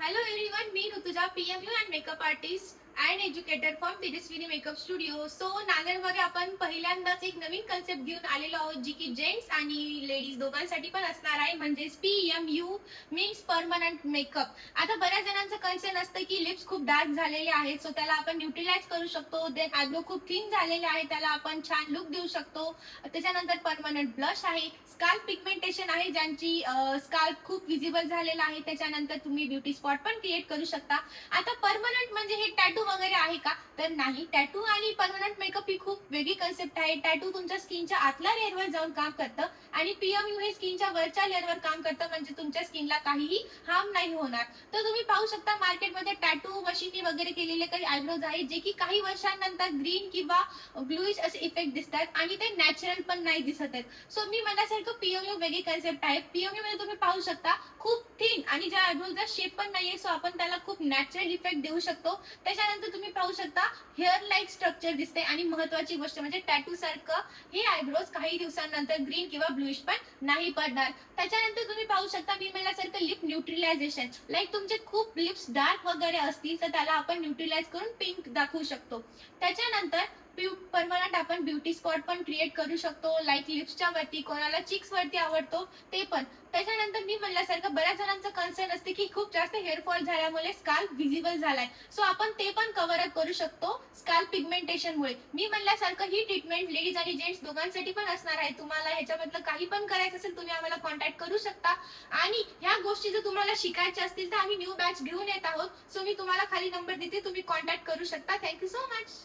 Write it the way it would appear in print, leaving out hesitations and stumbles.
Hello everyone, me Rutuja PMU and makeup artist and educator from Tejaswini makeup studio. So नांदेडमध्ये आपण पहिल्यांदाच एक नवीन concept घेऊन आलेलो आहोत, जी की जेंट्स आणि लेडीज दोघांसाठी पण असणार आहे, म्हणजेच PMU मीन्स परमनंट मेकअप. आता बऱ्याच जणांचं कन्सर्न असतं की लिप्स खूप डार्क झालेले आहेत, सो त्याला आपण न्यूट्रिलाइज करू शकतो. देन आयब्रो खूप थिन झालेले आहे, त्याला आपण छान लुक देऊ शकतो. त्याच्यानंतर परमनंट ब्लश आहे, स्काल्प पिगमेंटेशन आहे, ज्यांची स्काल्प खूप विजिबल झालेला आहे. त्याच्यानंतर तुम्ही ब्युटी स्पॉट पण क्रिएट करू शकता. आता परमनंट म्हणजे हे टॅटू वगैरे आहे का, तर नाही. टॅटू आणि परमनंट मेकअप ही खूप वेगळी कन्सेप्ट आहे. टॅटू तुमच्या स्किनच्या आतल्या लेअरवर जाऊन काम करतं आणि PMU हे स्किनच्या वरच्या लेअरवर काम करतं, म्हणजे तुमच्या स्किनला काहीही हार्म नाही होणार. तर तुम्ही पाहू शकता मार्केटमध्ये टॅटू मशीननी वगैरे केलेले काही आयब्रोज आहेत, जे की काही वर्षांनंतर ग्रीन किंवा ब्लूइश असे इफेक्ट दिसतात आणि ते नॅचरल पण नाही दिसत आहेत. सो मी म्हणण्यासारखं PMU वेगळी कन्सेप्ट आहे. PMU मध्ये तुम्ही पाहू शकता खूप थिन आणि ज्या आयब्रोजचा शेप पण नाहीये, सो आपण त्याला खूप नॅचरल इफेक्ट देऊ शकतो. त्याच्यानंतर तुम्ही पाहू शकता हेअर लाईक स्ट्रक्चर दिसते आणि महत्वाची गोष्ट म्हणजे टॅटू सारखं हे आयब्रोज काही दिवसांनंतर ग्रीन किंवा ब्लूइश पण नाही पडणार. त्याच्यानंतर तुम्ही पाहू शकता मी म्हणल्यासारखं लिप न्यूट्रिलायझेशन, लाईक तुमचे खूप लिप्स डार्क वगैरे असतील तर त्याला आपण न्यूट्रिलाइज करून पिंक दाखवू शकतो. त्याच्यानंतर परमनंट आपण ब्युटी स्पॉट पण क्रिएट करू शकतो, लाईक लिप्सच्या वरती, कोणाला चिक्स वरती आवडतो ते पण. त्याच्यानंतर मी म्हणल्यासारखं बऱ्याच जणांचं कन्सर्न असते की खूप जास्त हेअरफॉल झाल्यामुळे स्काल्प विजिबल झालाय, सो आपण ते पण कव्हर अप करू शकतो स्काल्प पिगमेंटेशनमुळे. मी म्हणल्यासारखं ही ट्रीटमेंट लेडीज आणि जेंट्स दोघांसाठी पण असणार आहे. तुम्हाला ह्याच्यामधलं काही पण करायचं असेल तुम्ही आम्हाला कॉन्टॅक्ट करू शकता आणि ह्या गोष्टी जर तुम्हाला शिकायच्या असतील तर आम्ही न्यू बॅच घेऊन येत आहोत. सो मी तुम्हाला खाली नंबर देते, तुम्ही कॉन्टॅक्ट करू शकता. Thank you so much.